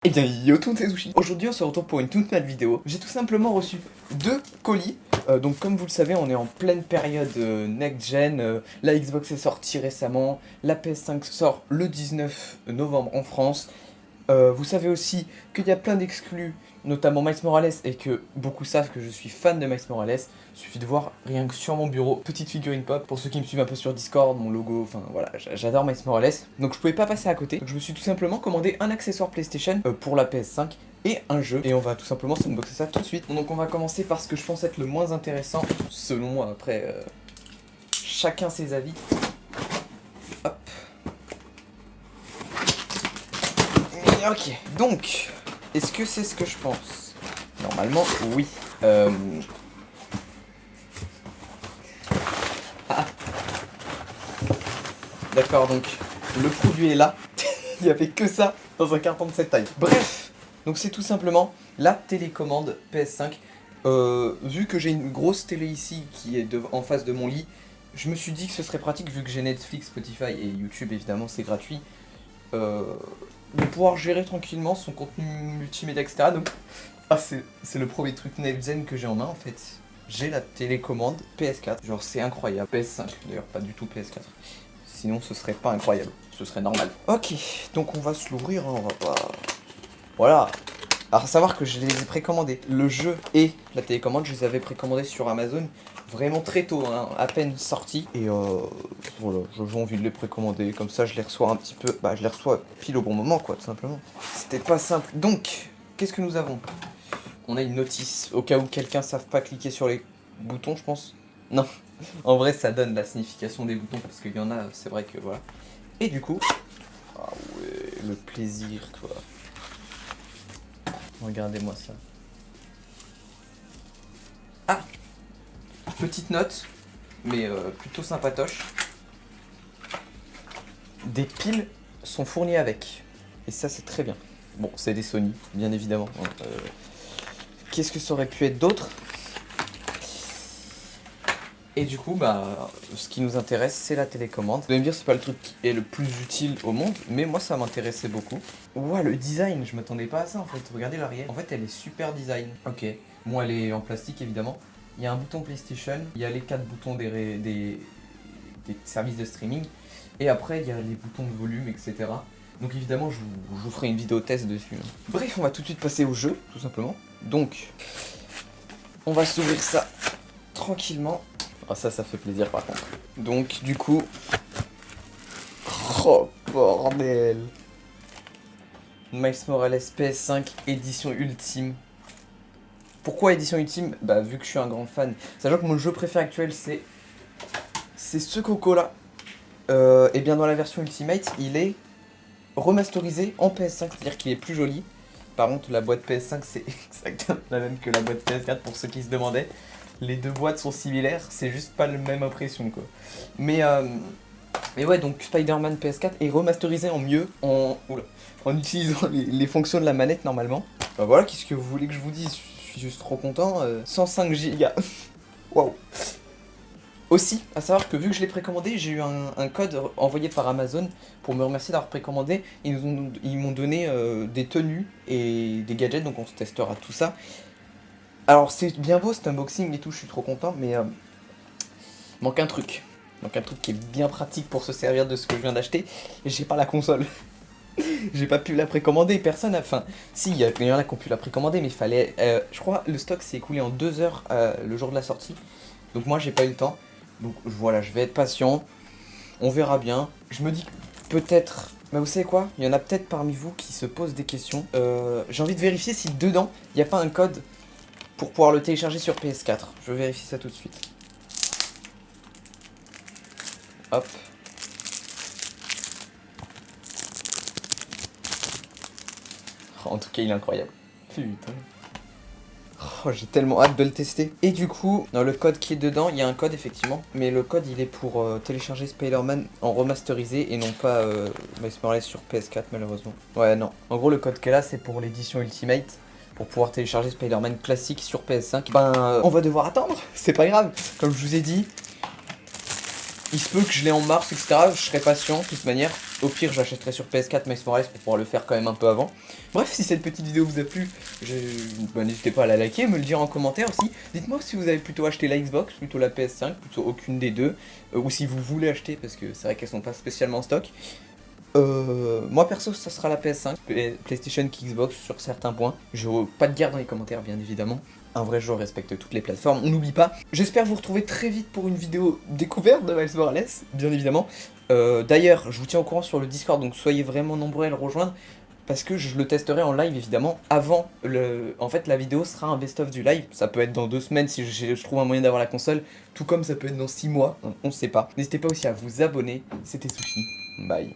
Eh bien yo tout c'est Sushi. Aujourd'hui on se retrouve pour une toute nouvelle vidéo. J'ai tout simplement reçu 2 colis. Donc comme vous le savez on est en pleine période next gen. La Xbox est sortie récemment. La PS5 sort le 19 novembre en France. Vous savez aussi qu'il y a plein d'exclus, notamment Miles Morales, et que beaucoup savent que je suis fan de Miles Morales. Il suffit de voir rien que sur mon bureau, petite figurine pop. Pour ceux qui me suivent un peu sur Discord, mon logo, enfin voilà, j'adore Miles Morales. Donc je pouvais pas passer à côté. Donc je me suis tout simplement commandé un accessoire PlayStation pour la PS5 et un jeu. Et on va tout simplement s'unboxer ça tout de suite. Donc on va commencer par ce que je pense être le moins intéressant, selon moi. Après, chacun ses avis. Hop. Ok, donc, est-ce que c'est ce que je pense? Normalement, oui. Ah. D'accord, donc, le produit est là. Il n'y avait que ça dans un carton de cette taille. Bref, donc c'est tout simplement la télécommande PS5. Vu que j'ai une grosse télé ici qui est en face de mon lit, je me suis dit que ce serait pratique, vu que j'ai Netflix, Spotify et YouTube, évidemment, c'est gratuit. De pouvoir gérer tranquillement son contenu multimédia, etc. Donc, c'est le premier truc next-gen que j'ai en main en fait. J'ai la télécommande PS4. Genre, c'est incroyable. PS5 d'ailleurs, pas du tout PS4. Sinon, ce serait pas incroyable. Ce serait normal. Ok, donc on va se l'ouvrir. Hein, on va pas. Voilà. Alors, à savoir que je les ai précommandés. Le jeu et la télécommande, je les avais précommandés sur Amazon vraiment très tôt, hein, à peine sortis. Et voilà, j'avais envie de les précommander. Comme ça, je les reçois un petit peu. Bah, je les reçois pile au bon moment, quoi, tout simplement. C'était pas simple. Donc, qu'est-ce que nous avons? On a une notice. Au cas où quelqu'un ne savent pas cliquer sur les boutons, je pense. Non. En vrai, ça donne la signification des boutons. Parce qu'il y en a, c'est vrai que voilà. Et du coup. Ah ouais, le plaisir, quoi. Regardez-moi ça. Ah! Petite note, mais plutôt sympatoche. Des piles sont fournies avec. Et ça, c'est très bien. Bon, c'est des Sony, bien évidemment. Qu'est-ce que ça aurait pu être d'autre? Et du coup, bah, ce qui nous intéresse, c'est la télécommande. Vous allez me dire, c'est pas le truc qui est le plus utile au monde, mais moi, ça m'intéressait beaucoup. Ouah, le design, je m'attendais pas à ça, en fait. Regardez l'arrière. En fait, elle est super design. Ok. Bon, elle est en plastique, évidemment. Il y a un bouton PlayStation. Il y a les 4 boutons des services de streaming. Et après, il y a les boutons de volume, etc. Donc évidemment, je vous ferai une vidéo test dessus. Bref, on va tout de suite passer au jeu, tout simplement. Donc, on va s'ouvrir ça tranquillement. Ah, ça fait plaisir par contre. Donc, du coup... Oh, bordel! Miles Morales PS5, édition ultime. Pourquoi édition ultime? Bah, vu que je suis un grand fan. Sachant que mon jeu préféré actuel, c'est ce coco-là. Et bien dans la version Ultimate, il est remasterisé en PS5, c'est-à-dire qu'il est plus joli. Par contre, la boîte PS5, c'est exactement la même que la boîte PS4 pour ceux qui se demandaient. Les deux boîtes sont similaires, c'est juste pas la même impression, quoi. Mais ouais, donc Spider-Man PS4 est remasterisé en mieux, en utilisant les fonctions de la manette normalement. Bah voilà, qu'est-ce que vous voulez que je vous dise? Je suis juste trop content. 105 Go. Waouh. Aussi, à savoir que vu que je l'ai précommandé, j'ai eu un code envoyé par Amazon pour me remercier d'avoir précommandé. Ils m'ont donné des tenues et des gadgets, donc on se testera tout ça. Alors c'est bien beau cet unboxing et tout, je suis trop content, mais manque un truc. Manque un truc qui est bien pratique pour se servir de ce que je viens d'acheter. Et j'ai pas la console. J'ai pas pu la précommander, personne a... Enfin, si, il y en a qui ont pu la précommander, mais il fallait... je crois le stock s'est écoulé en 2 heures le jour de la sortie. Donc moi j'ai pas eu le temps. Donc voilà, je vais être patient. On verra bien. Je me dis que peut-être... Mais vous savez quoi? Il y en a peut-être parmi vous qui se posent des questions. J'ai envie de vérifier si dedans, il n'y a pas un code pour pouvoir le télécharger sur PS4. Je vais vérifier ça tout de suite. Hop. En tout cas, il est incroyable. Putain. Oh, j'ai tellement hâte de le tester. Et du coup, dans le code qui est dedans, il y a un code effectivement. Mais le code, il est pour télécharger Spider-Man en remasterisé et non pas Miles Morales sur PS4 malheureusement. Ouais, non. En gros, le code qu'elle a, c'est pour l'édition Ultimate. Pour pouvoir télécharger Spider-Man classique sur PS5. Ben, on va devoir attendre. C'est pas grave. Comme je vous ai dit, Il se peut que je l'ai en mars, etc. Je serai patient, de toute manière. Au pire, j'achèterai sur PS4 Miles Morales pour pouvoir le faire quand même un peu avant. Bref, si cette petite vidéo vous a plu, n'hésitez pas à la liker, me le dire en commentaire aussi. Dites-moi si vous avez plutôt acheté la Xbox, plutôt la PS5, plutôt aucune des deux. Ou si vous voulez acheter, parce que c'est vrai qu'elles sont pas spécialement en stock. Moi perso, ça sera la PS5, PlayStation qui Xbox sur certains points. Je pas de guerre dans les commentaires, bien évidemment. Un vrai joueur respecte toutes les plateformes, on n'oublie pas. J'espère vous retrouver très vite pour une vidéo découverte de Miles Morales, bien évidemment. D'ailleurs, je vous tiens au courant sur le Discord, donc soyez vraiment nombreux à le rejoindre. Parce que je le testerai en live évidemment avant le... En fait la vidéo sera un best-of du live. Ça peut être dans 2 semaines si je trouve un moyen d'avoir la console. Tout comme ça peut être dans 6 mois, on sait pas. N'hésitez pas aussi à vous abonner. C'était Sushi, bye.